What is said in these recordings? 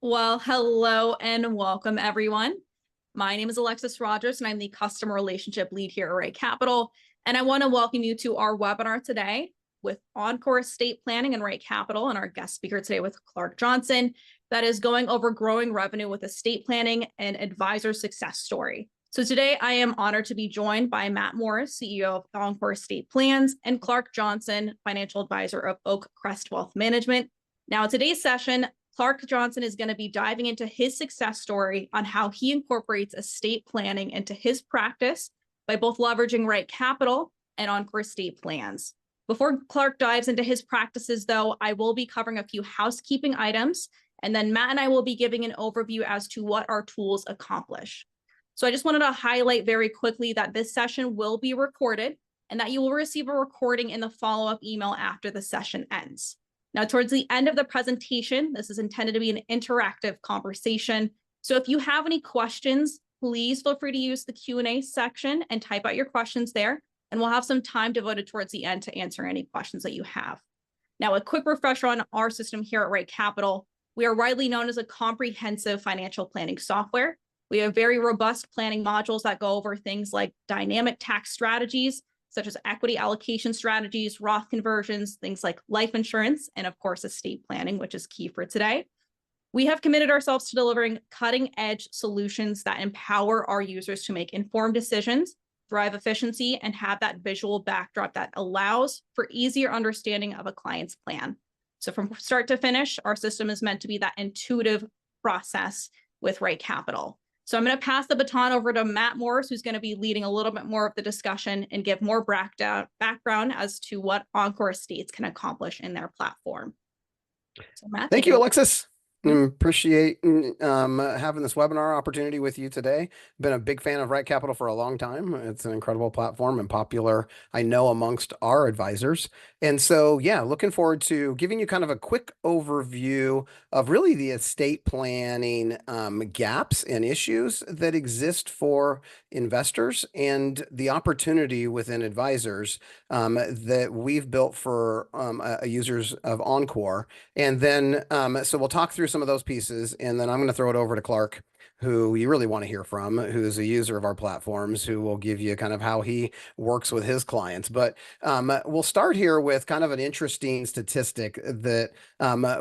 Well, hello and welcome, everyone. My name is Alexus Rogers, and I'm the Customer Relationship Lead here at RightCapital. And I want to welcome you to our webinar today with EncorEstate Planning and RightCapital, and our guest speaker today with Clark Johnson, that is going over growing revenue with estate planning and advisor success story. So today I am honored to be joined by Matt Morris, CEO of EncorEstate Plans, and Clark Johnson, financial advisor of Oak Crest Wealth Management. Now, in today's session, Clark Johnson is going to be diving into his success story on how he incorporates estate planning into his practice by both leveraging RightCapital and EncorEstate Plans. Before Clark dives into his practices, though, I will be covering a few housekeeping items, and then Matt and I will be giving an overview as to what our tools accomplish. So I just wanted to highlight very quickly that this session will be recorded and that you will receive a recording in the follow-up email after the session ends. Now, towards the end of the presentation, this is intended to be an interactive conversation. So if you have any questions, please feel free to use the Q&A section and type out your questions there, and we'll have some time devoted towards the end to answer any questions that you have. Now, a quick refresher on our system here at RightCapital. We are widely known as a comprehensive financial planning software. We have very robust planning modules that go over things like dynamic tax strategies, such as equity allocation strategies, Roth conversions, things like life insurance, and of course, estate planning, which is key for today. We have committed ourselves to delivering cutting-edge solutions that empower our users to make informed decisions, drive efficiency, and have that visual backdrop that allows for easier understanding of a client's plan. So from start to finish, our system is meant to be that intuitive process with RightCapital. So I'm going to pass the baton over to Matt Morris, who's going to be leading a little bit more of the discussion and give more background as to what EncorEstates can accomplish in their platform. So Matt, Thank you, Alexis. Appreciate having this webinar opportunity with you today. Been a big fan of RightCapital for a long time. It's an incredible platform and popular, I know, amongst our advisors. And so, yeah, looking forward to giving you kind of a quick overview of really the estate planning gaps and issues that exist for investors and the opportunity within advisors that we've built for users of Encore. And then, so we'll talk through some of those pieces, and then I'm going to throw it over to Clark, who you really want to hear from, who's a user of our platforms, who will give you kind of how he works with his clients. But we'll start here with kind of an interesting statistic that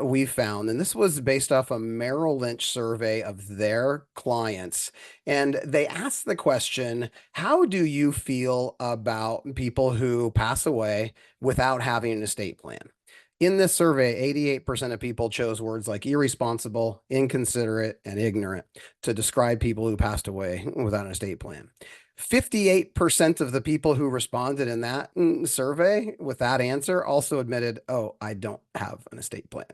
we found, and this was based off a Merrill Lynch survey of their clients. And they asked the question, how do you feel about people who pass away without having an estate plan? In this survey, 88% of people chose words like irresponsible, inconsiderate, and ignorant to describe people who passed away without an estate plan. 58% of the people who responded in that survey with that answer also admitted, oh, I don't have an estate plan.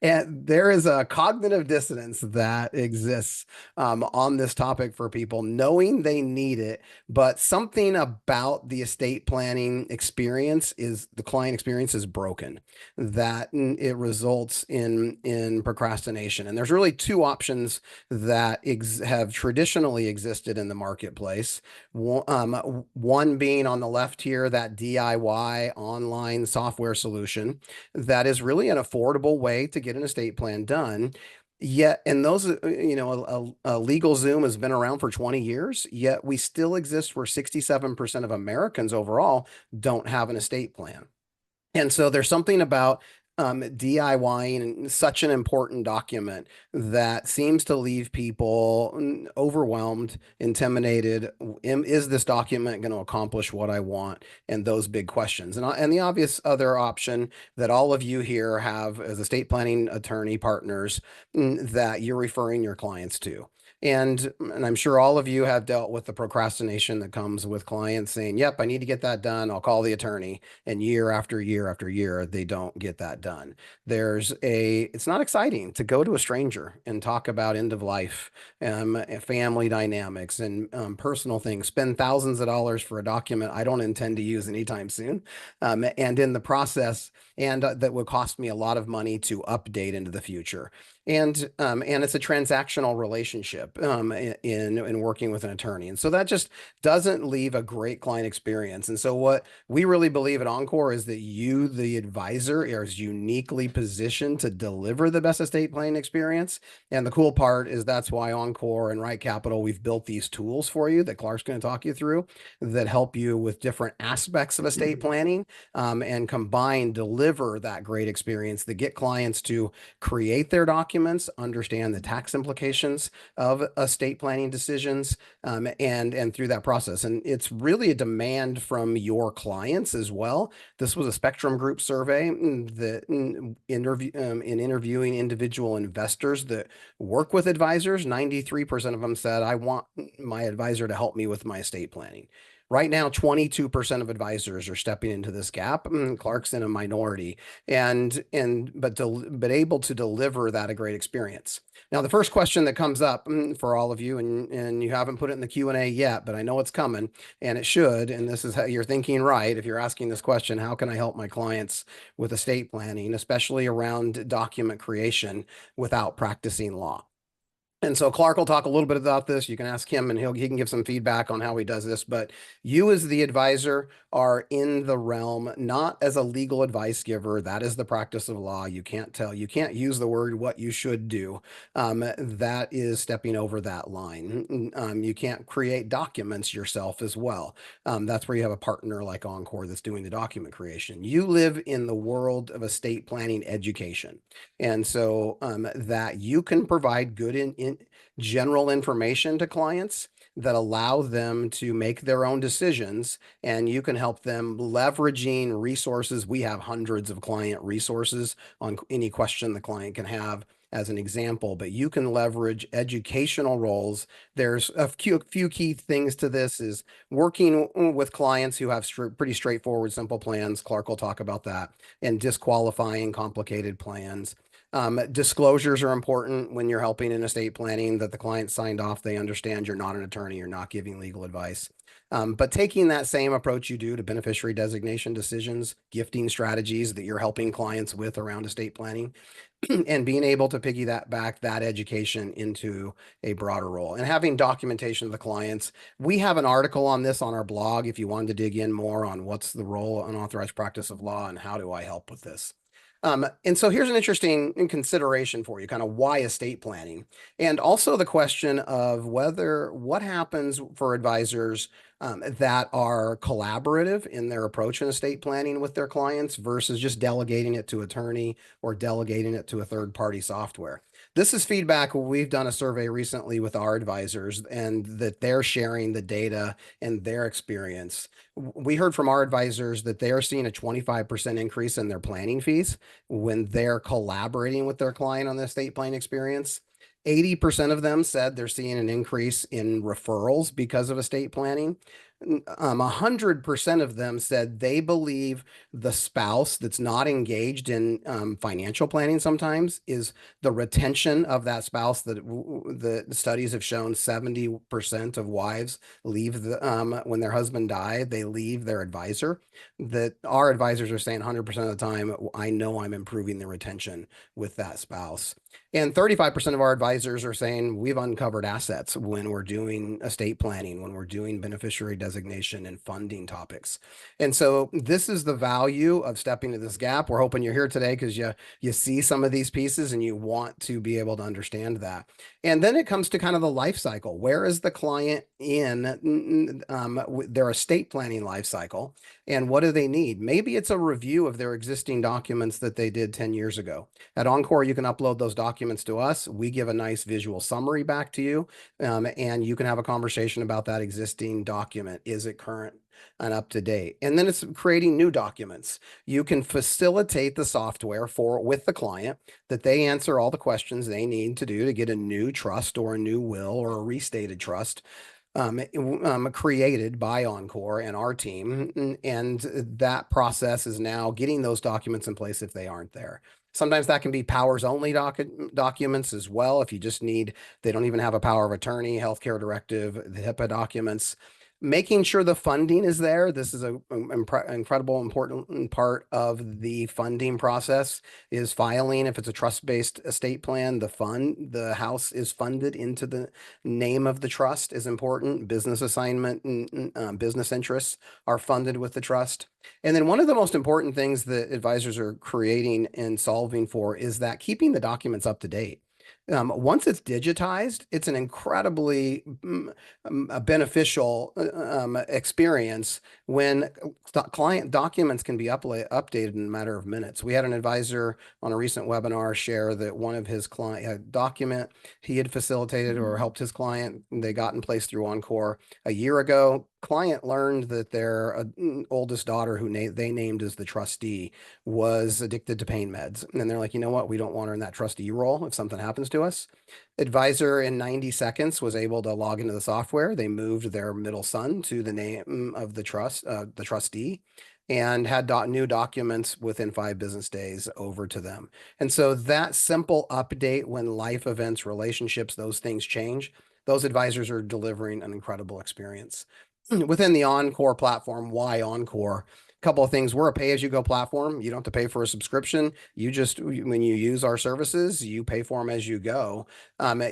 And there is a cognitive dissonance that exists on this topic for people, knowing they need it, but something about the estate planning experience the client experience is broken, that it results in procrastination. And there's really two options that have traditionally existed in the marketplace. One being on the left here, that DIY online software solution that is really an affordable way to get an estate plan done. Yet, and those, a LegalZoom has been around for 20 years, yet we still exist where 67% of Americans overall don't have an estate plan. And so there's something about DIYing such an important document that seems to leave people overwhelmed, intimidated. Is this document going to accomplish what I want? And those big questions. And the obvious other option that all of you here have as estate planning attorney partners that you're referring your clients to. And I'm sure all of you have dealt with the procrastination that comes with clients saying, yep, I need to get that done. I'll call the attorney. And year after year after year, they don't get that done. It's not exciting to go to a stranger and talk about end of life, family dynamics and personal things, spend thousands of dollars for a document I don't intend to use anytime soon. And in the process, that would cost me a lot of money to update into the future. And it's a transactional relationship in working with an attorney. And so that just doesn't leave a great client experience. And so what we really believe at Encore is that you, the advisor, is uniquely positioned to deliver the best estate planning experience. And the cool part is that's why Encore and RightCapital, we've built these tools for you that Clark's going to talk you through that help you with different aspects of estate planning, and combine, deliver that great experience that get clients to create their documents, understand the tax implications of estate planning decisions, and through that process. And it's really a demand from your clients as well. This was a Spectrem Group survey that in interviewing individual investors that work with advisors, 93% of them said, I want my advisor to help me with my estate planning. Right now, 22% of advisors are stepping into this gap. Clark's in a minority, but able to deliver that a great experience. Now, the first question that comes up for all of you, and you haven't put it in the Q&A yet, but I know it's coming, and it should, and this is how you're thinking right. If you're asking this question, how can I help my clients with estate planning, especially around document creation without practicing law? And so Clark will talk a little bit about this. You can ask him and he can give some feedback on how he does this. But you as the advisor are in the realm, not as a legal advice giver. That is the practice of law. You can't use the word what you should do. That is stepping over that line. You can't create documents yourself as well. That's where you have a partner like Encore that's doing the document creation. You live in the world of estate planning education. And so that you can provide good in general information to clients that allow them to make their own decisions, and you can help them leveraging resources. We have hundreds of client resources on any question the client can have as an example, but you can leverage educational roles. There's a few key things to this is working with clients who have pretty straightforward, simple plans. Clark will talk about that, and disqualifying complicated plans. Disclosures are important when you're helping in estate planning, that the client signed off. They understand you're not an attorney, you're not giving legal advice. But taking that same approach you do to beneficiary designation decisions, gifting strategies that you're helping clients with around estate planning, and being able to piggyback that education into a broader role and having documentation of the clients. We have an article on this on our blog if you wanted to dig in more on what's the role of unauthorized practice of law and how do I help with this. And so here's an interesting consideration for you, kind of why estate planning, and also the question of what happens for advisors that are collaborative in their approach in estate planning with their clients versus just delegating it to attorney or delegating it to a third-party software. This is feedback. We've done a survey recently with our advisors and that they're sharing the data and their experience. We heard from our advisors that they are seeing a 25% increase in their planning fees when they're collaborating with their client on the estate planning experience. 80% of them said they're seeing an increase in referrals because of estate planning. 100% of them said they believe the spouse that's not engaged in financial planning sometimes is the retention of that spouse. That the studies have shown 70% of wives leave when their husband died, they leave their advisor. That our advisors are saying 100% of the time, I know I'm improving the retention with that spouse. And 35% of our advisors are saying we've uncovered assets when we're doing estate planning, when we're doing beneficiary designation and funding topics. And so this is the value of stepping into this gap. We're hoping you're here today because you see some of these pieces and you want to be able to understand that. And then it comes to kind of the life cycle. Where is the client in their estate planning life cycle? And what do they need? Maybe it's a review of their existing documents that they did 10 years ago. At Encore, you can upload those documents to us. We give a nice visual summary back to you, and you can have a conversation about that existing document. Is it current and up to date? And then it's creating new documents. You can facilitate the software with the client that they answer all the questions they need to do to get a new trust or a new will or a restated trust created by Encore and our team. And that process is now getting those documents in place if they aren't there. Sometimes that can be powers only documents as well. If you just need, they don't even have a power of attorney, healthcare directive, the HIPAA documents. Making sure the funding is there. This is an incredible, important part of the funding process is filing. If it's a trust-based estate plan, the house is funded into the name of the trust is important. Business assignment and business interests are funded with the trust. And then one of the most important things that advisors are creating and solving for is that keeping the documents up to date. Once it's digitized, it's an incredibly a beneficial experience when client documents can be updated in a matter of minutes. We had an advisor on a recent webinar share that one of his client document he had facilitated or helped his client, they got in place through Encore a year ago. Client learned that their oldest daughter, who they named as the trustee, was addicted to pain meds. And they're like, you know what? We don't want her in that trustee role if something happens to us. Advisor in 90 seconds was able to log into the software. They moved their middle son to the name of the trustee, and had new documents within 5 business days over to them. And so that simple update when life events, relationships, those things change, those advisors are delivering an incredible experience. Within the Encore platform, why Encore? Couple of things. We're a pay-as-you-go platform. You don't have to pay for a subscription. You just, when you use our services, you pay for them as you go.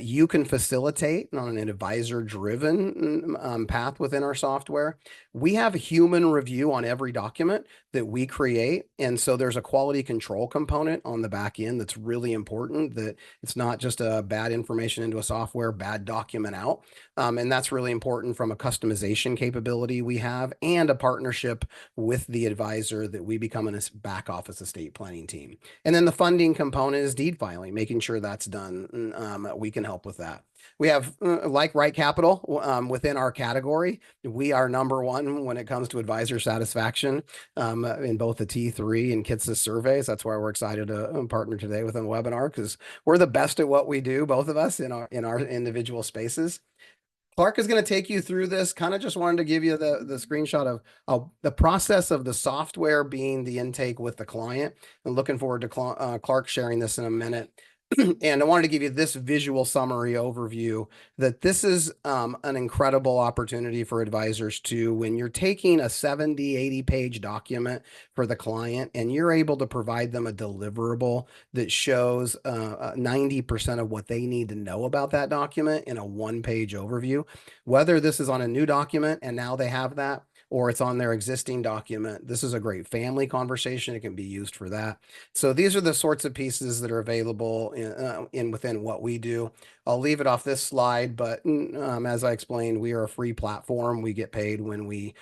You can facilitate on an advisor-driven path within our software. We have a human review on every document that we create. And so there's a quality control component on the back end that's really important, that it's not just a bad information into a software, bad document out. And that's really important from a customization capability we have and a partnership with the advisor that we become a back office estate planning team. And then the funding component is deed filing, making sure that's done. We can help with that. We have, like RightCapital, within our category, we are #1 when it comes to advisor satisfaction in both the T3 and Kitsa surveys. That's why we're excited to partner today with a webinar, because we're the best at what we do, both of us in our individual spaces. Clark is going to take you through this. Kind of just wanted to give you the screenshot of the process of the software being the intake with the client. And looking forward to Clark sharing this in a minute. And I wanted to give you this visual summary overview that this is an incredible opportunity for advisors to, when you're taking a 70, 80 page document for the client and you're able to provide them a deliverable that shows 90% of what they need to know about that document in a 1-page overview, whether this is on a new document and now they have that, or it's on their existing document. This is a great family conversation. It can be used for that. So these are the sorts of pieces that are available within what we do. I'll leave it off this slide, but as I explained, we are a free platform. We get paid when we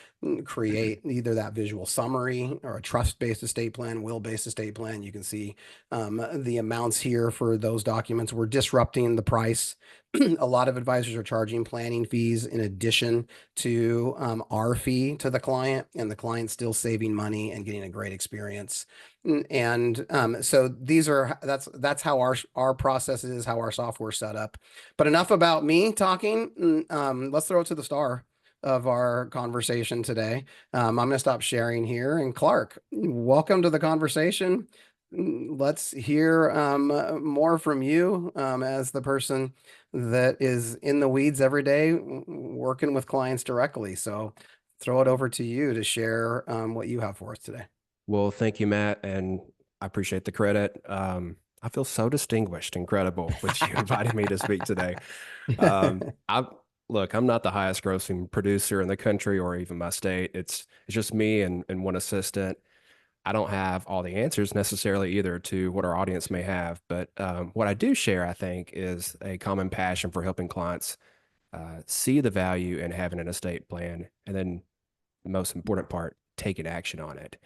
create either that visual summary or a trust-based estate plan, will-based estate plan. You can see the amounts here for those documents. We're disrupting the price. A lot of advisors are charging planning fees in addition to our fee to the client, and the client's still saving money and getting a great experience. And so that's how our process is, how our software is set up. But enough about me talking. Let's throw it to the star of our conversation today. I'm going to stop sharing here. And Clark, welcome to the conversation. Let's hear more from you as the person that is in the weeds every day, working with clients directly. So throw it over to you to share what you have for us today. Well, thank you, Matt, and I appreciate the credit. I feel so distinguished and credible with you inviting me to speak today. Look, I'm not the highest grossing producer in the country or even my state. It's just me and one assistant. I don't have all the answers necessarily either to what our audience may have, but what I do share, I think, is a common passion for helping clients see the value in having an estate plan, and then the most important part, taking action on it.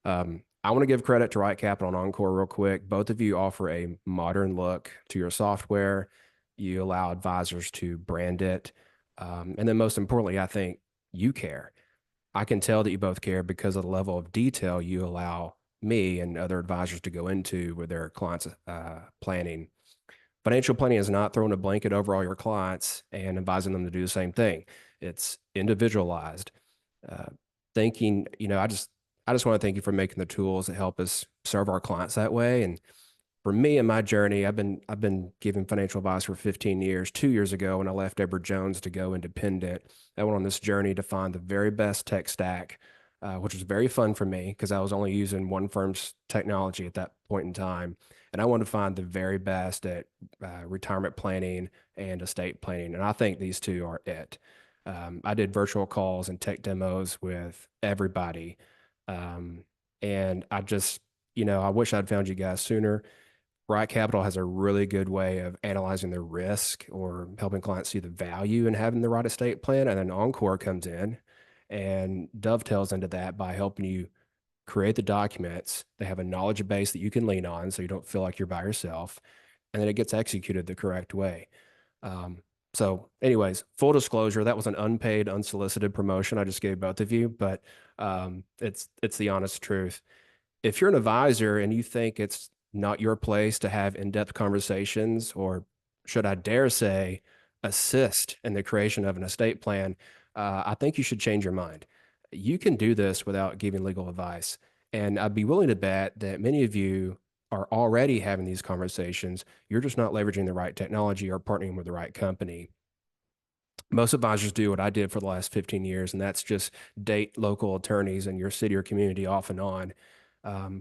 I want to give credit to RightCapital and Encore real quick. Both of you offer a modern look to your software. You allow advisors to brand it. And then most importantly, I think you care. I can tell that you both care because of the level of detail you allow me and other advisors to go into with their clients' planning. Financial planning is not throwing a blanket over all your clients and advising them to do the same thing. It's individualized. I just want to thank you for making the tools that help us serve our clients that way. And for me in my journey, I've been giving financial advice for 15 years. 2 years ago, when I left Edward Jones to go independent, I went on this journey to find the very best tech stack, which was very fun for me because I was only using one firm's technology at that point in time. And I wanted to find the very best at retirement planning and estate planning. And I think these two are it. I did virtual calls and tech demos with everybody. And I just, I wish I'd found you guys sooner. RightCapital has a really good way of analyzing the risk or helping clients see the value in having the right estate plan. And then Encore comes in and dovetails into that by helping you create the documents. They have a knowledge base that you can lean on so you don't feel like you're by yourself. And then it gets executed the correct way. So anyways, full disclosure, that was an unpaid, unsolicited promotion I just gave both of you, but it's the honest truth. If you're an advisor and you think it's not your place to have in-depth conversations, or should I dare say, assist in the creation of an estate plan, I think you should change your mind. You can do this without giving legal advice. And I'd be willing to bet that many of you are already having these conversations. You're just not leveraging the right technology or partnering with the right company. Most advisors do what I did for the last 15 years, and that's just date local attorneys in your city or community off and on.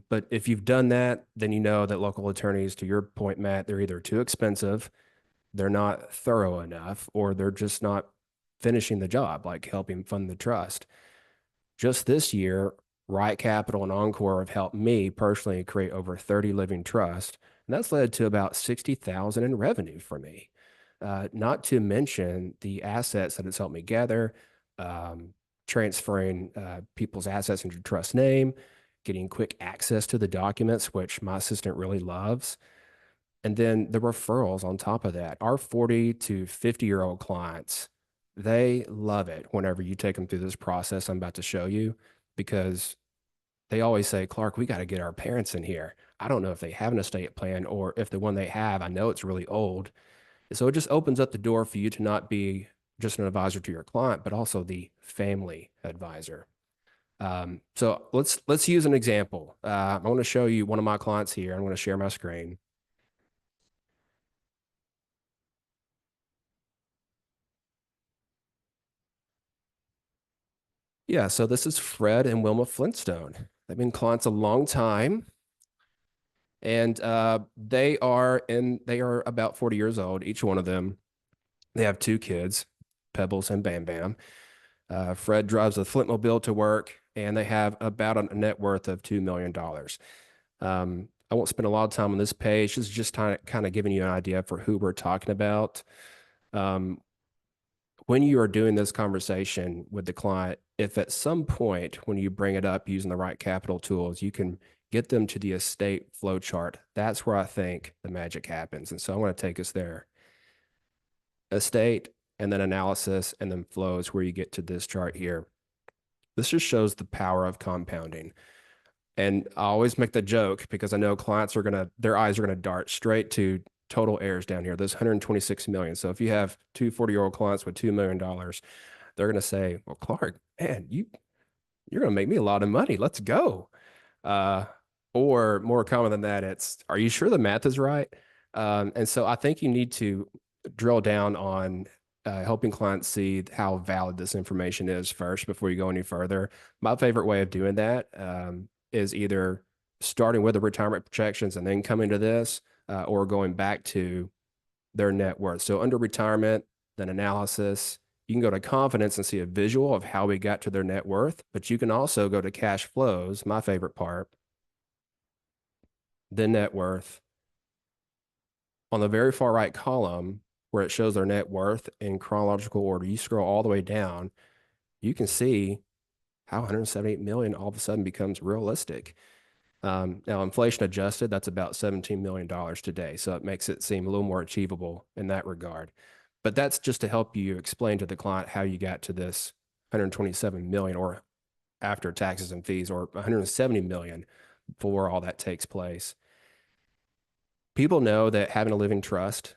But if you've done that, then you know that local attorneys, to your point, Matt, they're either too expensive, they're not thorough enough, or they're just not finishing the job, like helping fund the trust. Just this year, RightCapital and Encore have helped me personally create over 30 living trusts, and that's led to about $60,000 in revenue for me. Not to mention the assets that it's helped me gather, transferring people's assets into trust name, getting quick access to the documents, which my assistant really loves. And then the referrals on top of that. Our 40 to 50-year-old clients, they love it whenever you take them through this process I'm about to show you, because they always say, Clark, we got to get our parents in here. I don't know if they have an estate plan, or if the one they have, I know it's really old. So it just opens up the door for you to not be just an advisor to your client, but also the family advisor. So let's use an example. I want to show you one of my clients here. I'm going to share my screen. Yeah, so this is Fred and Wilma Flintstone. They've been clients a long time, and they are about 40 years old, each one of them. They have 2 kids, Pebbles and Bam Bam. Fred drives a Flintmobile to work, and they have about a net worth of $2 million. I won't spend a lot of time on this page. This is just kind of giving you an idea for who we're talking about. When you are doing this conversation with the client, if at some point when you bring it up using the RightCapital tools, you can get them to the estate flow chart, that's where I think the magic happens. And so I want to take us there. Estate, and then analysis, and then flows, where you get to this chart here. This just shows the power of compounding. And I always make the joke because I know clients their eyes are going to dart straight to total errors down here. There's 126 million. So if you have 2 40-year-old clients with $2 million, they're going to say, well, Clark, man, you're going to make me a lot of money. Let's go. Or more common than that, it's, are you sure the math is right? And so I think you need to drill down on helping clients see how valid this information is first before you go any further. My favorite way of doing that is either starting with the retirement projections and then coming to this, or going back to their net worth. So under retirement, then analysis, you can go to confidence and see a visual of how we got to their net worth, but you can also go to cash flows, my favorite part, then net worth. On the very far right column, where it shows their net worth in chronological order, you scroll all the way down, you can see how 178 million all of a sudden becomes realistic. Now, inflation adjusted, that's about $17 million today. So it makes it seem a little more achievable in that regard. But that's just to help you explain to the client how you got to this 127 million, or after taxes and fees, or 170 million before all that takes place. People know that having a living trust,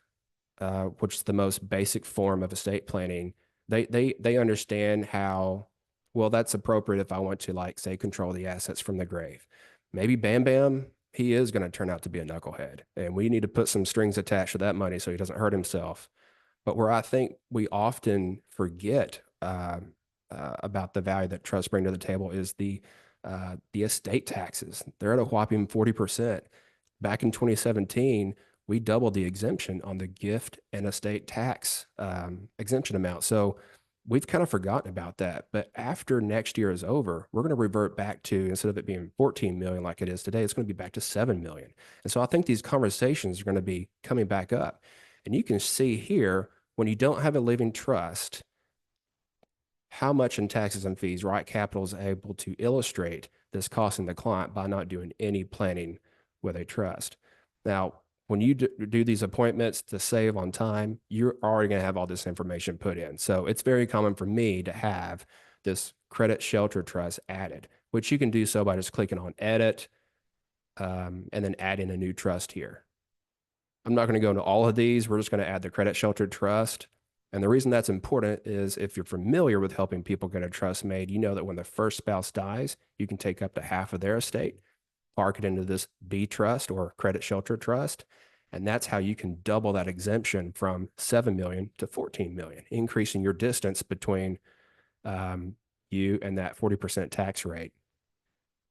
which is the most basic form of estate planning, they understand how, well, that's appropriate if I want to, like, say, control the assets from the grave. Maybe Bam Bam he is going to turn out to be a knucklehead, and we need to put some strings attached to that money so he doesn't hurt himself. But where I think we often forget about the value that trusts bring to the table is the estate taxes. They're at a whopping 40%. Back in 2017, we doubled the exemption on the gift and estate tax exemption amount. So we've kind of forgotten about that. But after next year is over, we're going to revert back to, instead of it being 14 million like it is today, it's going to be back to 7 million. And so I think these conversations are going to be coming back up. And you can see here, when you don't have a living trust, how much in taxes and fees RightCapital is able to illustrate this costing the client by not doing any planning with a trust. Now, when you do these appointments to save on time, you're already going to have all this information put in. So it's very common for me to have this credit shelter trust added, which you can do so by just clicking on edit and then adding a new trust here. I'm not going to go into all of these. We're just going to add the credit shelter trust. And the reason that's important is if you're familiar with helping people get a trust made, you know that when the first spouse dies, you can take up to half of their estate, park it into this B trust or credit shelter trust. And that's how you can double that exemption from 7 million to 14 million, increasing your distance between you and that 40% tax rate.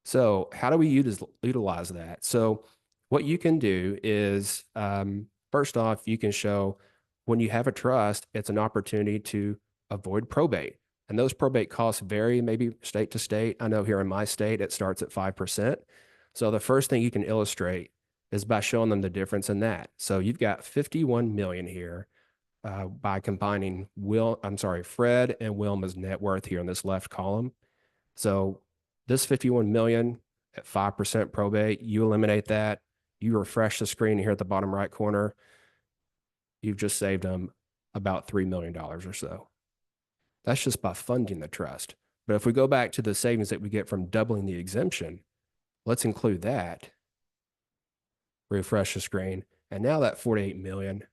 So how do we utilize that? So what you can do is, first off, you can show when you have a trust, it's an opportunity to avoid probate. And those probate costs vary maybe state to state. I know here in my state, it starts at 5%. So the first thing you can illustrate is by showing them the difference in that. So you've got 51 million here by combining Fred and Wilma's net worth here in this left column. So this 51 million at 5% probate, you eliminate that, you refresh the screen here at the bottom right corner, you've just saved them about $3 million or so. That's just by funding the trust. But if we go back to the savings that we get from doubling the exemption, let's include that. Refresh the screen. And now that 48 million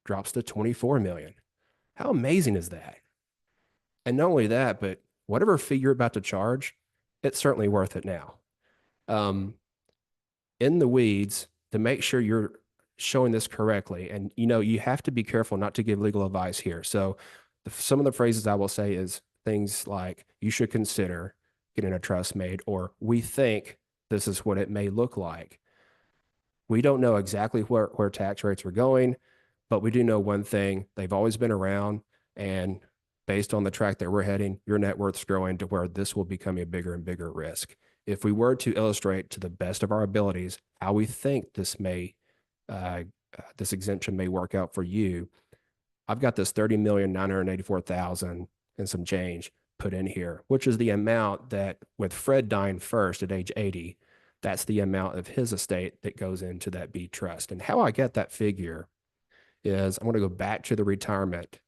drops to 24 million. How amazing is that? And not only that, but whatever fee you're about to charge, it's certainly worth it now. In the weeds, to make sure you're showing this correctly, and you have to be careful not to give legal advice here. So some of the phrases I will say is things like, you should consider getting a trust made, or we think this is what it may look like. We don't know exactly where tax rates are going, but we do know one thing: they've always been around, and based on the track that we're heading, your net worth's growing to where this will become a bigger and bigger risk. If we were to illustrate to the best of our abilities how we think this exemption may work out for you, I've got this 30,984,000 and some change put in here, which is the amount that, with Fred dying first at age 80, that's the amount of his estate that goes into that B trust. And how I get that figure is I'm going to go back to the retirement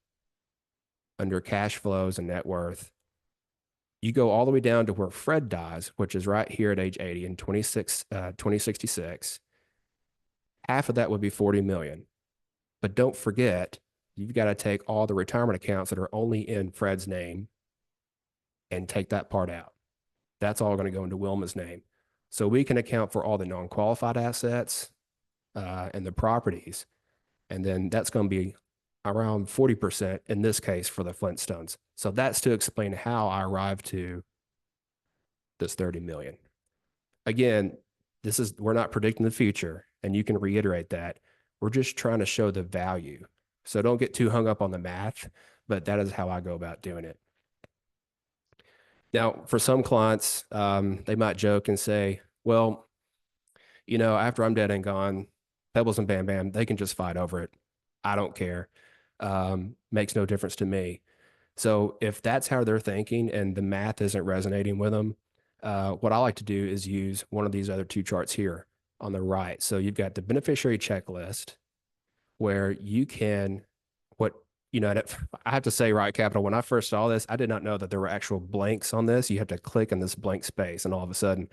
under cash flows and net worth. You go all the way down to where Fred dies, which is right here at age 80 in 2066. Half of that would be 40 million. But don't forget, you've got to take all the retirement accounts that are only in Fred's name and take that part out. That's all going to go into Wilma's name. So we can account for all the non-qualified assets and the properties. And then that's going to be around 40% in this case for the Flintstones. So that's to explain how I arrived to this 30 million. Again, we're not predicting the future, and you can reiterate that. We're just trying to show the value. So don't get too hung up on the math, but that is how I go about doing it. Now, for some clients, they might joke and say, well, after I'm dead and gone, Pebbles and Bam Bam, they can just fight over it. I don't care. Makes no difference to me. So if that's how they're thinking and the math isn't resonating with them, what I like to do is use one of these other two charts here on the right. So you've got the beneficiary checklist where you can, I have to say, RightCapital, when I first saw this, I did not know that there were actual blanks on this. You have to click on this blank space, and all of a sudden,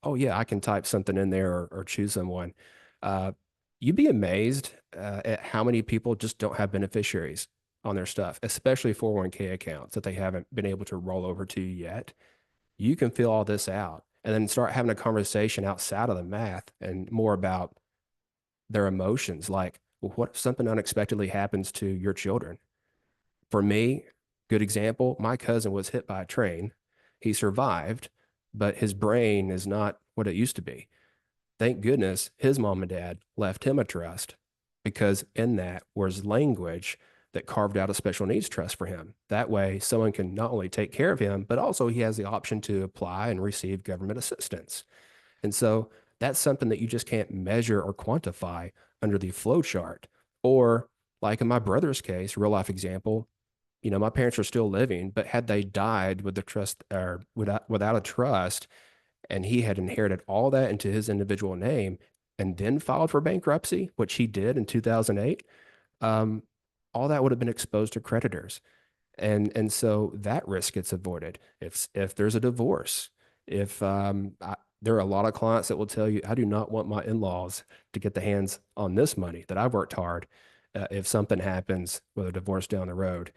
oh yeah, I can type something in there or choose someone. You'd be amazed at how many people just don't have beneficiaries on their stuff, especially 401k accounts that they haven't been able to roll over to yet. You can fill all this out. and then start having a conversation outside of the math and more about their emotions. Like, well, what if something unexpectedly happens to your children? For me, good example, my cousin was hit by a train. He survived, but his brain is not what it used to be. Thank goodness his mom and dad left him a trust, because in that was language that carved out a special needs trust for him. That way, someone can not only take care of him, but also he has the option to apply and receive government assistance. And so that's something that you just can't measure or quantify under the flow chart. Or like in my brother's case, real life example, you know, my parents are still living, but had they died with the trust or without a trust, and he had inherited all that into his individual name and then filed for bankruptcy, which he did in 2008, all that would have been exposed to creditors. And so that risk gets avoided. If there's a divorce, if there are a lot of clients that will tell you, I do not want my in-laws to get the hands on this money that I've worked hard if something happens with a divorce down the road.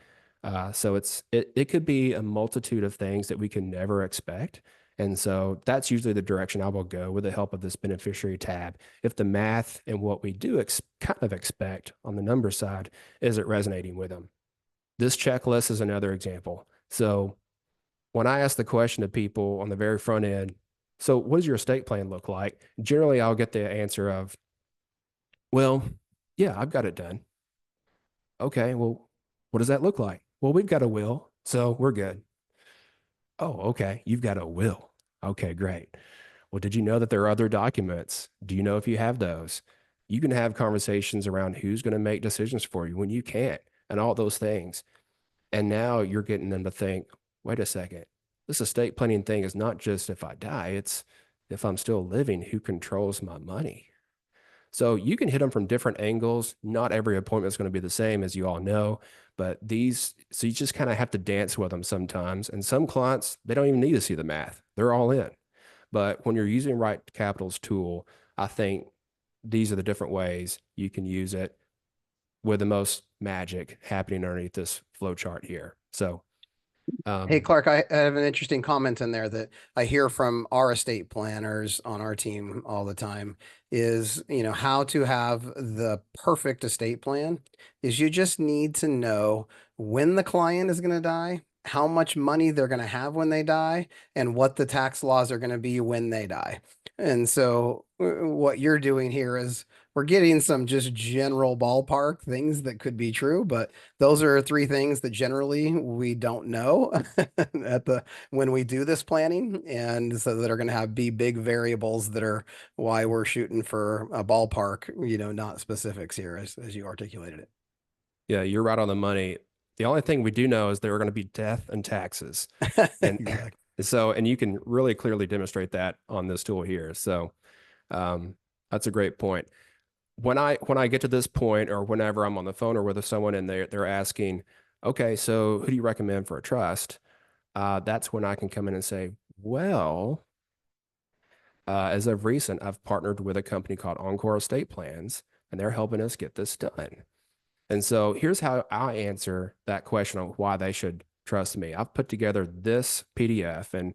So it could be a multitude of things that we can never expect. And so that's usually the direction I will go with the help of this beneficiary tab. If the math and what we do kind of expect on the number side isn't resonating with them. This checklist is another example. So when I ask the question to people on the very front end, so what does your estate plan look like? Generally, I'll get the answer of, well, yeah, I've got it done. Okay, well, what does that look like? Well, we've got a will, so we're good. Oh, okay, you've got a will. Okay, great. Well, did you know that there are other documents? Do you know if you have those? You can have conversations around who's going to make decisions for you when you can't, and all those things. And now you're getting them to think, wait a second, this estate planning thing is not just if I die, it's if I'm still living, who controls my money? So you can hit them from different angles. Not every appointment is going to be the same, as you all know, but so you just kind of have to dance with them sometimes. And some clients, they don't even need to see the math. They're all in. But when you're using RightCapital's tool, I think these are the different ways you can use it with the most magic happening underneath this flow chart here. So, Hey, Clark, I have an interesting comment in there that I hear from our estate planners on our team all the time is, how to have the perfect estate plan is you just need to know when the client is going to die, how much money they're going to have when they die, and what the tax laws are going to be when they die. And so what you're doing here is we're getting some just general ballpark things that could be true, but those are three things that generally we don't know when we do this planning, and so that are going to be big variables that are why we're shooting for a ballpark, not specifics here as you articulated it. Yeah, you're right on the money. The only thing we do know is there are going to be death and taxes. And Exactly. and you can really clearly demonstrate that on this tool here. So that's a great point. When I get to this point, or whenever I'm on the phone or with someone and they're asking, okay, so who do you recommend for a trust? That's when I can come in and say, well, as of recent, I've partnered with a company called EncorEstate Plans, and they're helping us get this done. And so here's how I answer that question on why they should trust me. I've put together this PDF, and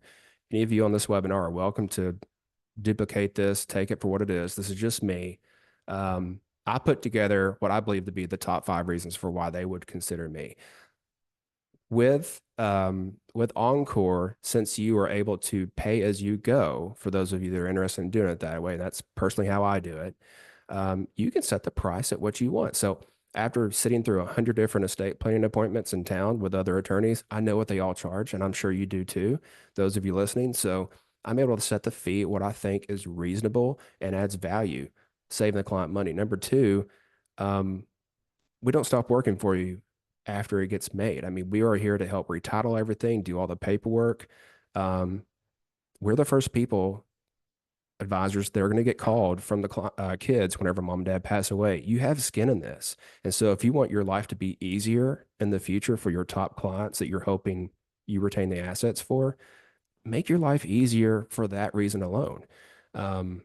any of you on this webinar are welcome to duplicate this, take it for what it is. This is just me. I put together what I believe to be the top 5 reasons for why they would consider me. With Encore, since you are able to pay as you go, for those of you that are interested in doing it that way, that's personally how I do it, you can set the price at what you want. So after sitting through 100 different estate planning appointments in town with other attorneys, I know what they all charge, and I'm sure you do too, those of you listening. So I'm able to set the fee at what I think is reasonable and adds value, saving the client money. Number 2, we don't stop working for you after it gets made. I mean, we are here to help retitle everything, do all the paperwork. We're the first people, advisors, they're going to get called from the kids whenever mom and dad pass away. You have skin in this. And so if you want your life to be easier in the future for your top clients that you're hoping you retain the assets for, make your life easier for that reason alone. And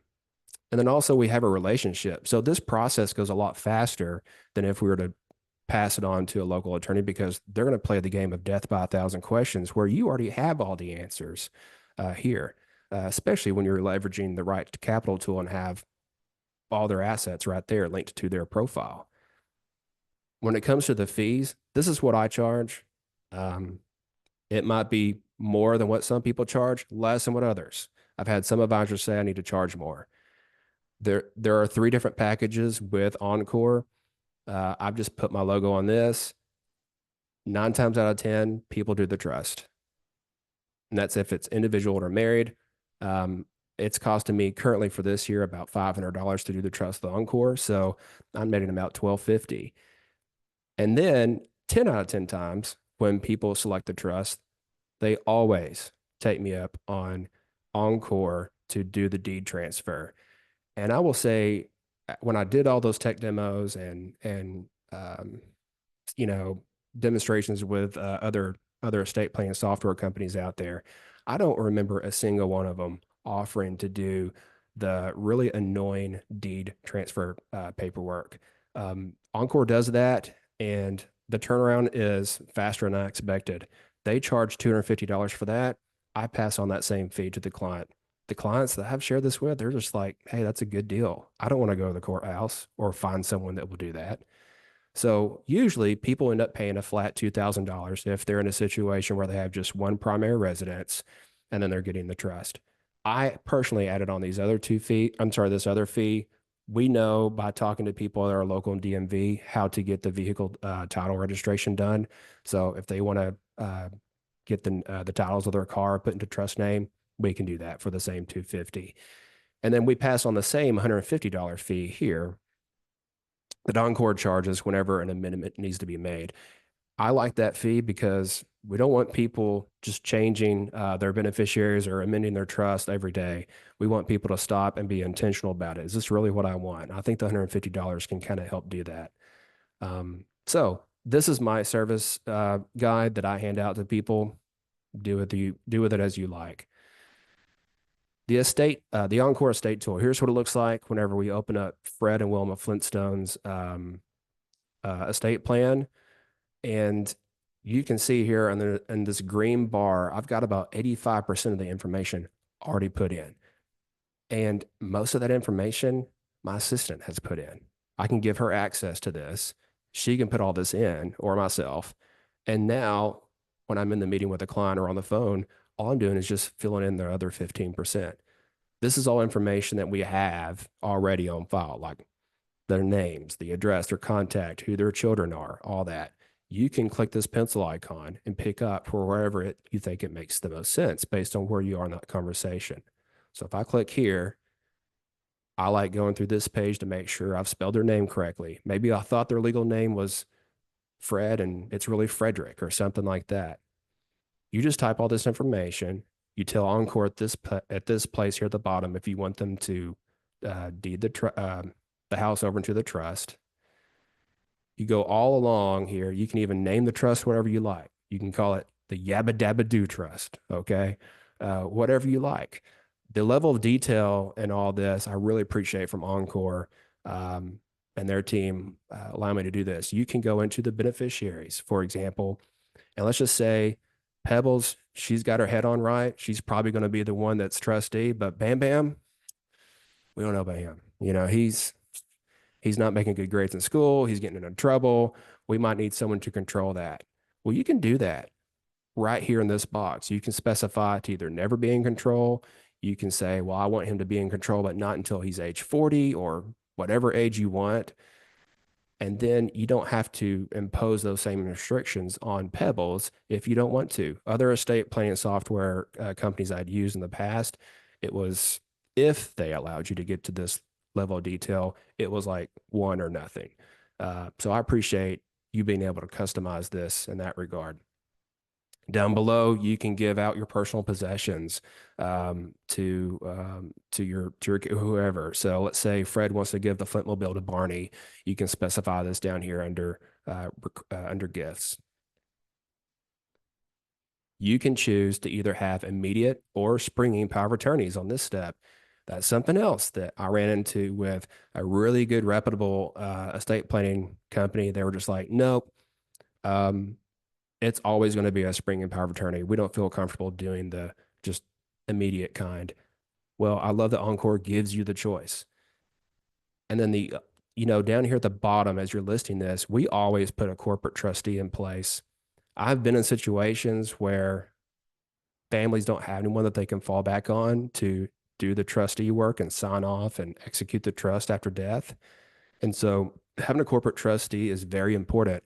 then also we have a relationship. So this process goes a lot faster than if we were to pass it on to a local attorney, because they're going to play the game of death by 1,000 questions where you already have all the answers here. especially when you're leveraging the RightCapital tool and have all their assets right there linked to their profile. When it comes to the fees, this is what I charge. It might be more than what some people charge, less than what others. I've had some advisors say I need to charge more. There are 3 different packages with Encore. I've just put my logo on this. 9 times out of 10, people do the trust. And that's if it's individual or married. It's costing me currently for this year about $500 to do the trust with Encore. So I'm netting about $1,250. And then 10 out of 10 times when people select the trust, they always take me up on Encore to do the deed transfer. And I will say, when I did all those tech demos and you know, demonstrations with other estate planning software companies out there, I don't remember a single one of them offering to do the really annoying deed transfer paperwork. Encore does that, and the turnaround is faster than I expected. They charge $250 for that. I pass on that same fee to the client. The clients that I've shared this with, they're just like, hey, that's a good deal. I don't want to go to the courthouse or find someone that will do that. So usually people end up paying a flat $2,000 if they're in a situation where they have just one primary residence and then they're getting the trust. I personally added on these other 2 fees. I'm sorry, this other fee. We know by talking to people that are local in DMV how to get the vehicle title registration done. So if they want to get the titles of their car put into trust name, we can do that for the same $250. And then we pass on the same $150 fee here that Encore charges whenever an amendment needs to be made. I like that fee because we don't want people just changing their beneficiaries or amending their trust every day. We want people to stop and be intentional about it. Is this really what I want? I think the $150 can kind of help do that. So this is my service guide that I hand out to people. Do with it as you like. The EncorEstate tool, here's what it looks like whenever we open up Fred and Wilma Flintstone's estate plan. And you can see here in this green bar, I've got about 85% of the information already put in. And most of that information, my assistant has put in. I can give her access to this. She can put all this in, or myself. And now when I'm in the meeting with a client or on the phone, all I'm doing is just filling in their other 15%. This is all information that we have already on file, like their names, the address, their contact, who their children are, all that. You can click this pencil icon and pick up for wherever you think it makes the most sense based on where you are in that conversation. So if I click here, I like going through this page to make sure I've spelled their name correctly. Maybe I thought their legal name was Fred and it's really Frederick or something like that. You just type all this information. You tell Encore at this place here at the bottom if you want them to deed the house over into the trust. You go all along here. You can even name the trust whatever you like. You can call it the Yabba Dabba Doo Trust, okay? Whatever you like. The level of detail and all this, I really appreciate from Encore and their team allow me to do this. You can go into the beneficiaries, for example, and let's just say Pebbles, she's got her head on right. She's probably going to be the one that's trustee, but Bam Bam, we don't know about him. You know, he's not making good grades in school. He's getting into trouble. We might need someone to control that. Well, you can do that right here in this box. You can specify to either never be in control. You can say, well, I want him to be in control, but not until he's age 40 or whatever age you want. And then you don't have to impose those same restrictions on Pebbles if you don't want to. Other estate planning software companies I'd used in the past, it was if they allowed you to get to this level of detail, it was like one or nothing. So I appreciate you being able to customize this in that regard. Down below, you can give out your personal possessions to your whoever. So let's say Fred wants to give the Flintmobile to Barney. You can specify this down here under gifts. You can choose to either have immediate or springing power of attorneys on this step. That's something else that I ran into with a really good, reputable estate planning company. They were just like, nope. It's always going to be a springing power of attorney. We don't feel comfortable doing the just immediate kind. Well, I love that Encore gives you the choice. And then down here at the bottom, as you're listing this, we always put a corporate trustee in place. I've been in situations where families don't have anyone that they can fall back on to do the trustee work and sign off and execute the trust after death. And so having a corporate trustee is very important.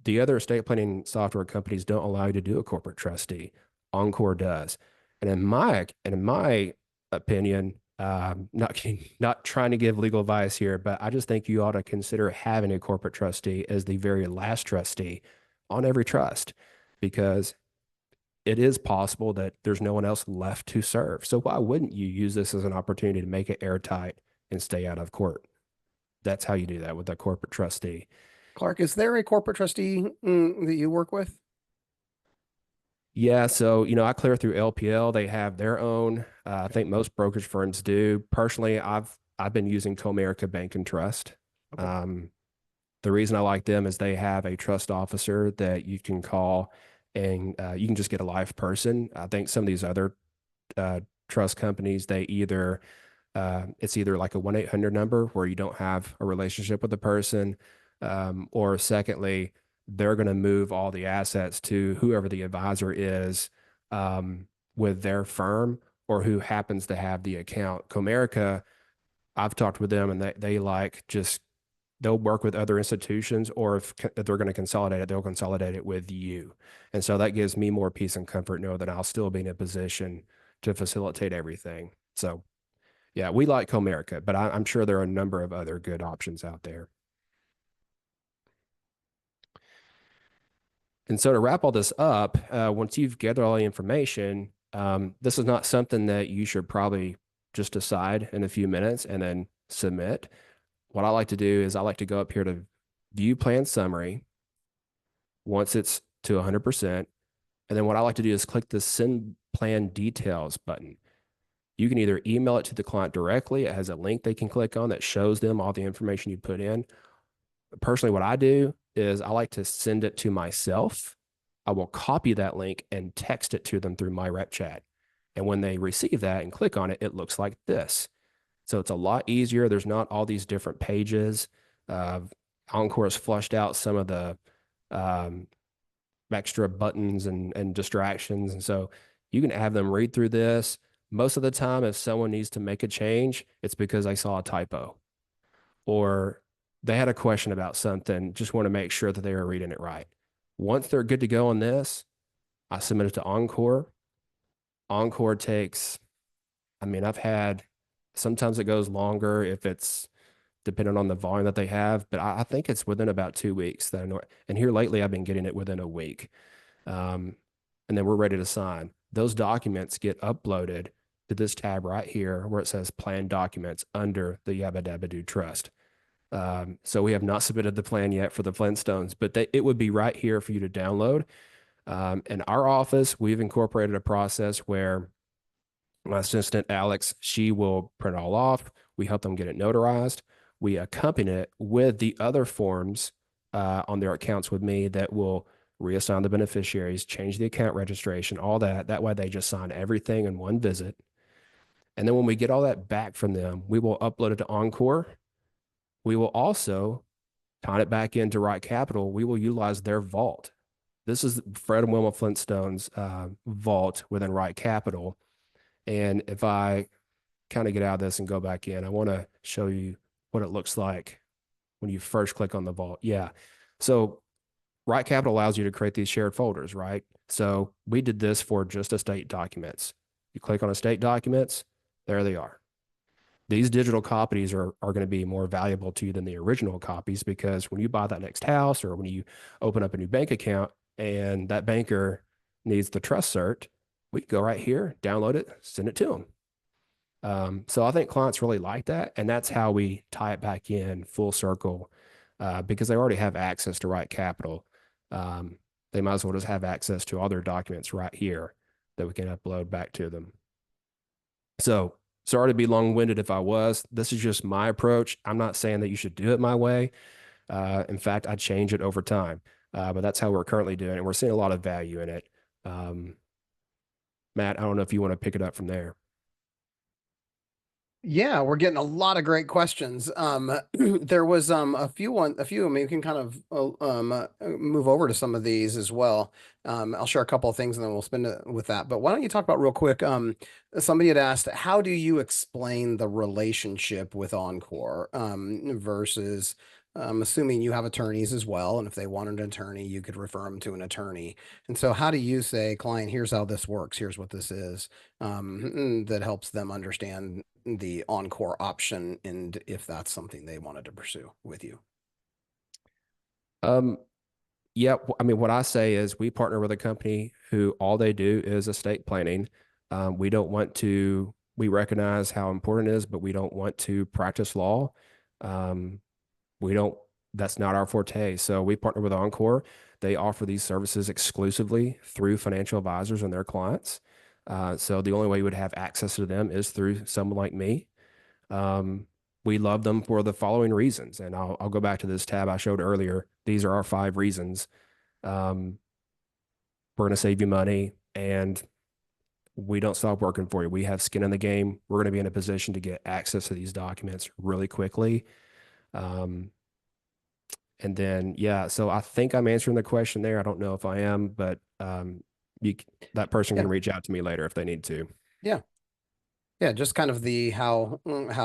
The other estate planning software companies don't allow you to do a corporate trustee. Encore does. And in my opinion, not trying to give legal advice here, but I just think you ought to consider having a corporate trustee as the very last trustee on every trust, because it is possible that there's no one else left to serve. So why wouldn't you use this as an opportunity to make it airtight and stay out of court? That's how you do that with a corporate trustee. Clark, is there a corporate trustee that you work with? Yeah, so I clear through LPL. They have their own. I think most brokerage firms do. Personally, I've been using Comerica Bank and Trust. Okay. The reason I like them is they have a trust officer that you can call, and you can just get a live person. I think some of these other trust companies, it's either like a 1-800 number where you don't have a relationship with the person, or secondly, they're going to move all the assets to whoever the advisor is with their firm or who happens to have the account. Comerica, I've talked with them, and they'll work with other institutions, or if they're going to consolidate it, they'll consolidate it with you. And so that gives me more peace and comfort, know that I'll still be in a position to facilitate everything. So yeah, we like Comerica, but I'm sure there are a number of other good options out there. And so to wrap all this up, once you've gathered all the information, this is not something that you should probably just decide in a few minutes and then submit. What I like to do is I like to go up here to view plan summary once it's to 100%. And then what I like to do is click the send plan details button. You can either email it to the client directly. It has a link they can click on that shows them all the information you put in. Personally, what I do is I like to send it to myself. I will copy that link and text it to them through my rep chat. And when they receive that and click on it, it looks like this. So it's a lot easier. There's not all these different pages. Encore has flushed out some of the extra buttons and distractions. And so you can have them read through this. Most of the time, if someone needs to make a change, it's because they saw a typo or they had a question about something, just want to make sure that they are reading it right. Once they're good to go on this, I submit it to Encore. Encore takes, I've had, sometimes it goes longer if it's depending on the volume that they have, but I think it's within about 2 weeks. And here lately, I've been getting it within a week. And then we're ready to sign. Those documents get uploaded to this tab right here where it says plan documents under the Yabba Dabba Doo Trust. So we have not submitted the plan yet for the Flintstones, but it would be right here for you to download. In our office, we've incorporated a process where my assistant, Alex, she will print it all off. We help them get it notarized. We accompany it with the other forms on their accounts with me that will reassign the beneficiaries, change the account registration, all that. That way they just sign everything in one visit. And then when we get all that back from them, we will upload it to Encore. We will also tie it back into RightCapital. We will utilize their vault. This is Fred and Wilma Flintstone's vault within RightCapital. And if I kind of get out of this and go back in, I want to show you what it looks like when you first click on the vault. Yeah. So RightCapital allows you to create these shared folders, right? So we did this for just estate documents. You click on estate documents, there they are. These digital copies are going to be more valuable to you than the original copies, because when you buy that next house or when you open up a new bank account and that banker needs the trust cert, we can go right here, download it, send it to them. So I think clients really like that. And that's how we tie it back in full circle, because they already have access to RightCapital. They might as well just have access to all their documents right here that we can upload back to them. So sorry to be long-winded if I was. This is just my approach. I'm not saying that you should do it my way. In fact, I change it over time, but that's how we're currently doing it. And we're seeing a lot of value in it. Matt, I don't know if you want to pick it up from there. Yeah, we're getting a lot of great questions. There was a few. I mean, we can kind of move over to some of these as well. I'll share a couple of things and then we'll spend it with that. But why don't you talk about real quick? Somebody had asked, how do you explain the relationship with Encore versus assuming you have attorneys as well, and if they want an attorney, you could refer them to an attorney. And so, how do you say, client, here's how this works, here's what this is, that helps them understand the Encore option, and if that's something they wanted to pursue with you? Yeah, I mean, what I say is we partner with a company who all they do is estate planning. We don't want to, we recognize how important it is, but we don't want to practice law. We don't, that's not our forte. So we partner with Encore. They offer these services exclusively through financial advisors and their clients. So the only way you would have access to them is through someone like me. We love them for the following reasons. And I'll go back to this tab I showed earlier. These are our 5 reasons. We're going to save you money, and we don't stop working for you. We have skin in the game. We're going to be in a position to get access to these documents really quickly. And then, yeah, so I think I'm answering the question there. I don't know if I am, but that person can reach out to me later if they need to. Yeah. Yeah, just kind of the how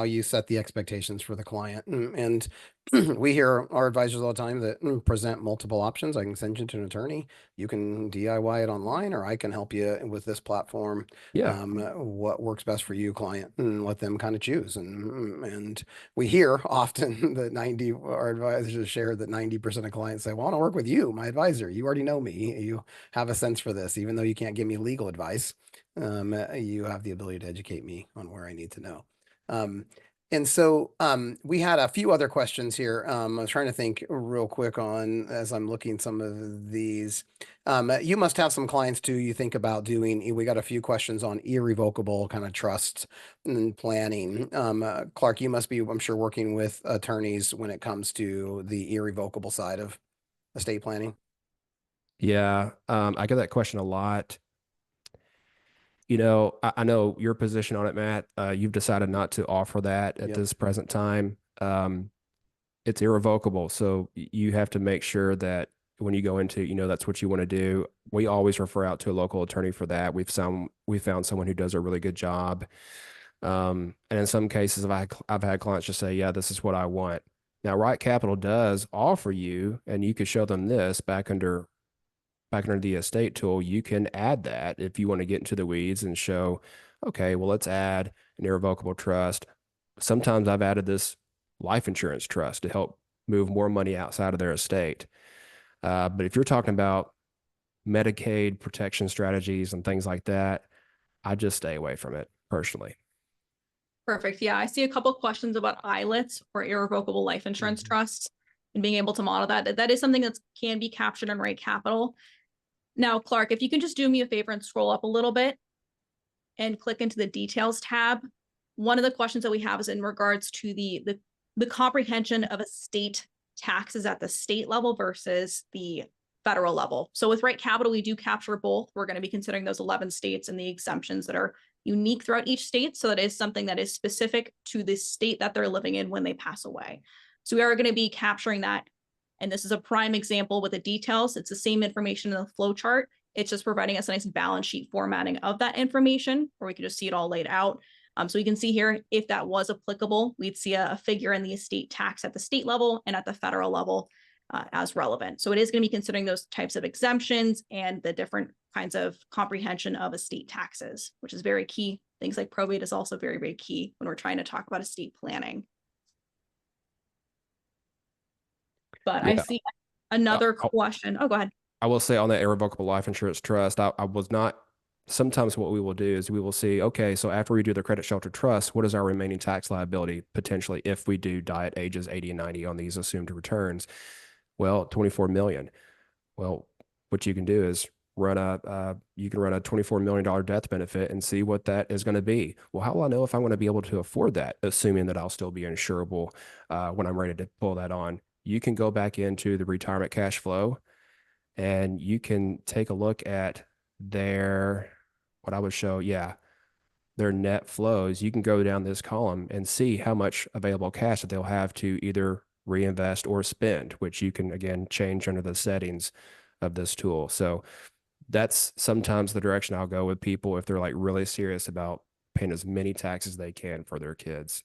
you set the expectations for the client. And we hear our advisors all the time that present multiple options. I can send you to an attorney. You can DIY it online, or I can help you with this platform. Yeah. What works best for you, client, and let them kind of choose. And we hear often that our advisors share that 90% of clients say, well, I want to work with you, my advisor. You already know me. You have a sense for this, even though you can't give me legal advice. You have the ability to educate me on where I need to know. And so we had a few other questions here. I was trying to think real quick on, as I'm looking some of these. You must have some clients too you think about doing. We got a few questions on irrevocable kind of trusts and planning. Clark, you must be, I'm sure, working with attorneys when it comes to the irrevocable side of estate planning. Yeah, I get that question a lot. You know, I know your position on it, Matt. You've decided not to offer that at this present time. It's irrevocable. So you have to make sure that when you go into, that's what you want to do. We always refer out to a local attorney for that. We found someone who does a really good job. And in some cases, I've had clients just say, yeah, this is what I want. Now, RightCapital does offer you, and you could show them this back under the estate tool. You can add that if you want to get into the weeds and show, okay, well, let's add an irrevocable trust. Sometimes I've added this life insurance trust to help move more money outside of their estate. But if you're talking about Medicaid protection strategies and things like that, I just stay away from it personally. Perfect. Yeah, I see a couple questions about ILITs or irrevocable life insurance trusts and being able to model that. That is something that can be captured in RightCapital. Now, Clark, if you can just do me a favor and scroll up a little bit and click into the details tab. One of the questions that we have is in regards to the comprehension of estate taxes at the state level versus the federal level. So with RightCapital, we do capture both. We're going to be considering those 11 states and the exemptions that are unique throughout each state. So that is something that is specific to the state that they're living in when they pass away. So we are going to be capturing that. And this is a prime example with the details. It's the same information in the flow chart. It's just providing us a nice balance sheet formatting of that information, where we can just see it all laid out. So we can see here, if that was applicable, we'd see a figure in the estate tax at the state level and at the federal level as relevant. So it is going to be considering those types of exemptions and the different kinds of comprehension of estate taxes, which is very key. Things like probate is also very, very key when we're trying to talk about estate planning. But I see another question. Oh, go ahead. I will say on that irrevocable life insurance trust, I was not, sometimes what we will do is we will see, okay, so after we do the credit shelter trust, what is our remaining tax liability potentially if we do die at ages 80 and 90 on these assumed returns? Well, 24 million. Well, what you can do is you can run a $24 million death benefit and see what that is going to be. Well, how will I know if I'm going to be able to afford that, assuming that I'll still be insurable when I'm ready to pull that on? You can go back into the retirement cash flow and you can take a look at their what I would show, yeah, their net flows, you can go down this column and see how much available cash that they'll have to either reinvest or spend, which you can, again, change under the settings of this tool. So that's sometimes the direction I'll go with people if they're like really serious about paying as many taxes as they can for their kids.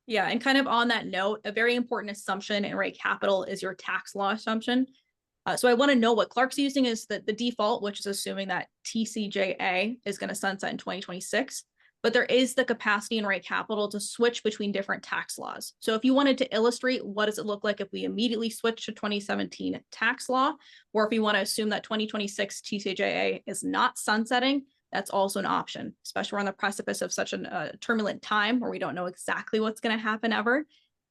Yeah, and kind of on that note, a very important assumption in RightCapital is your tax law assumption. So I want to know what Clark's using is the default, which is assuming that TCJA is going to sunset in 2026. But there is the capacity in RightCapital to switch between different tax laws. So if you wanted to illustrate what does it look like if we immediately switch to 2017 tax law, or if you want to assume that 2026 TCJA is not sunsetting, that's also an option, especially we're on the precipice of such a turbulent time where we don't know exactly what's going to happen ever.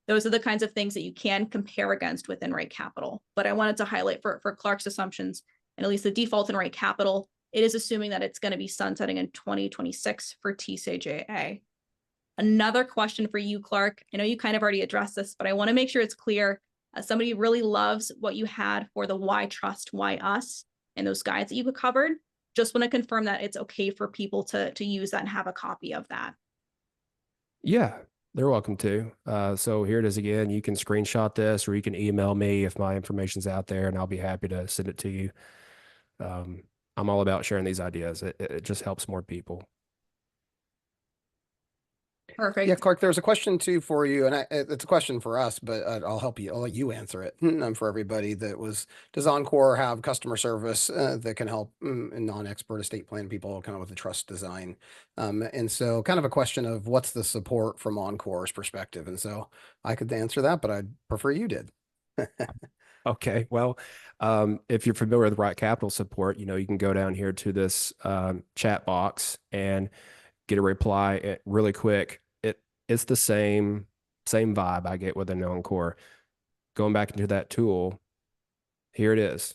Those are the kinds of things that you can compare against within RightCapital. But I wanted to highlight for Clark's assumptions, and at least the default in RightCapital, it is assuming that it's going to be sunsetting in 2026 for TCJA. Another question for you, Clark. I know you kind of already addressed this, but I want to make sure it's clear. As somebody who really loves what you had for the why trust, why us, and those guides that you covered. Just want to confirm that it's okay for people to use that and have a copy of that. Yeah, they're welcome to. So here it is again. You can screenshot this or you can email me if my information's out there, and I'll be happy to send it to you. I'm all about sharing these ideas. It just helps more people. Perfect. Yeah, Clark, there's a question too for you, and it's a question for us, but I'll help you. I'll let you answer it for everybody. Does Encore have customer service that can help non-expert estate plan people kind of with the trust design? And so kind of a question of what's the support from Encore's perspective? And so I could answer that, but I'd prefer you did. Okay, well, if you're familiar with RightCapital support, you can go down here to this chat box and get a reply really quick. It's the same vibe I get with an Encore. Going back into that tool, here it is.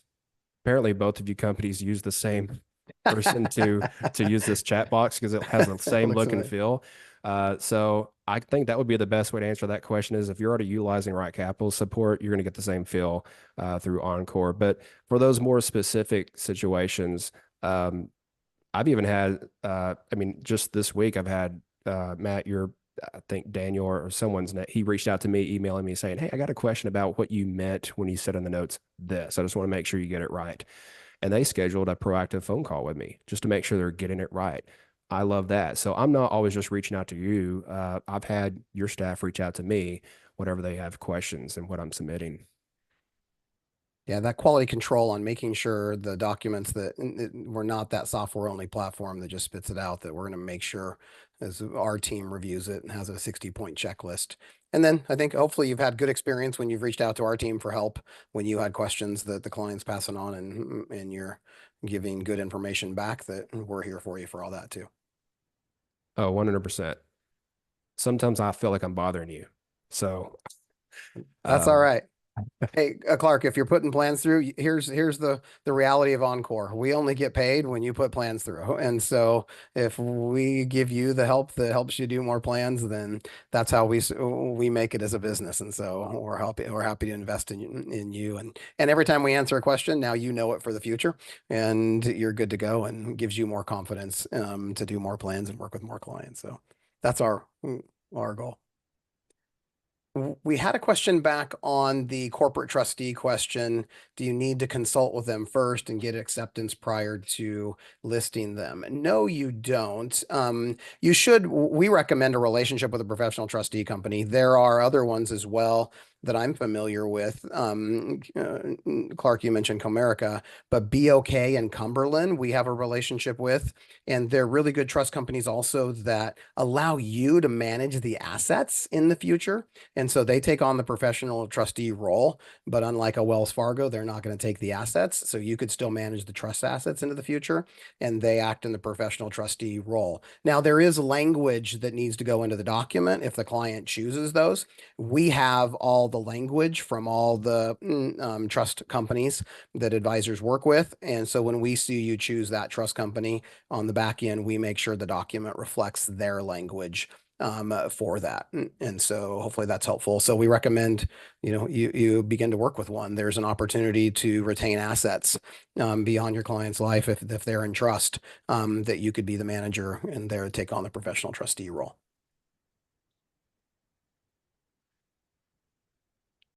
Apparently, both of you companies use the same person to use this chat box because it has the same look and feel. So I think that would be the best way to answer that question is if you're already utilizing RightCapital support, you're going to get the same feel through Encore. But for those more specific situations, I've even had, just this week I've had Matt, I think Daniel or someone's, he reached out to me, emailing me saying, hey, I got a question about what you meant when you said in the notes this. I just want to make sure you get it right. And they scheduled a proactive phone call with me just to make sure they're getting it right. I love that. So I'm not always just reaching out to you. I've had your staff reach out to me whenever they have questions and what I'm submitting. Yeah, that quality control on making sure the documents that we're not that software only platform that just spits it out, that we're going to make sure as our team reviews it and has a 60-point checklist. And then I think hopefully you've had good experience when you've reached out to our team for help, when you had questions that the client's passing on and you're giving good information back, that we're here for you for all that too. Oh, 100%. Sometimes I feel like I'm bothering you. So that's all right. Hey, Clark, if you're putting plans through, here's the reality of Encore. We only get paid when you put plans through. And so if we give you the help that helps you do more plans, then that's how we make it as a business. And so we're happy to invest in you. And every time we answer a question, now you know it for the future and you're good to go, and gives you more confidence to do more plans and work with more clients. So that's our goal. We had a question back on the corporate trustee question. Do you need to consult with them first and get acceptance prior to listing them? No, you don't. You should. We recommend a relationship with a professional trustee company. There are other ones as well that I'm familiar with. Clark, you mentioned Comerica, but BOK and Cumberland, we have a relationship with, and they're really good trust companies also that allow you to manage the assets in the future. And so they take on the professional trustee role, but unlike a Wells Fargo, they're not going to take the assets. So you could still manage the trust assets into the future, and they act in the professional trustee role. Now, there is language that needs to go into the document if the client chooses those. We have all the language from all the trust companies that advisors work with. And so when we see you choose that trust company on the back end, we make sure the document reflects their language for that. And so hopefully that's helpful. So we recommend, you begin to work with one. There's an opportunity to retain assets beyond your client's life if they're in trust, that you could be the manager and there take on the professional trustee role.